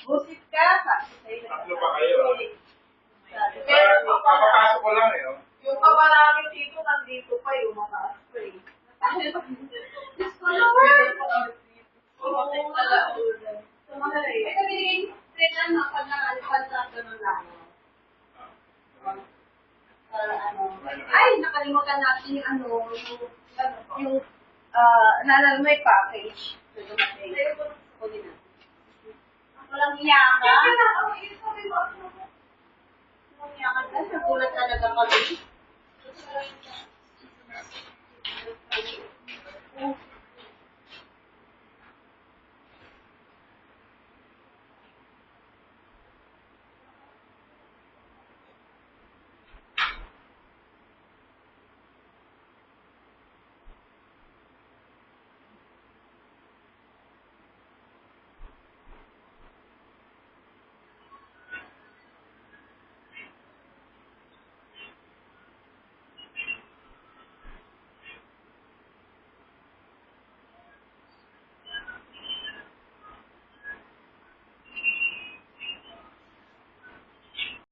Busit ka, tatlo pa kayo. Papapasok ko lang eh. Yung kamarami dito, nandito pa yung mataas pa eh. Diyos ko naman! Sumating pala ulan. Sumating. Ito binigay straight ano, pag nakalipan sa ganun lang. Para ano. Ay, nakalimutan natin yung ano, yung naalala mo yung package. So, dumating. Kunin na. Walang hiyaka. Walang hiyaka. Nagulat talaga kami.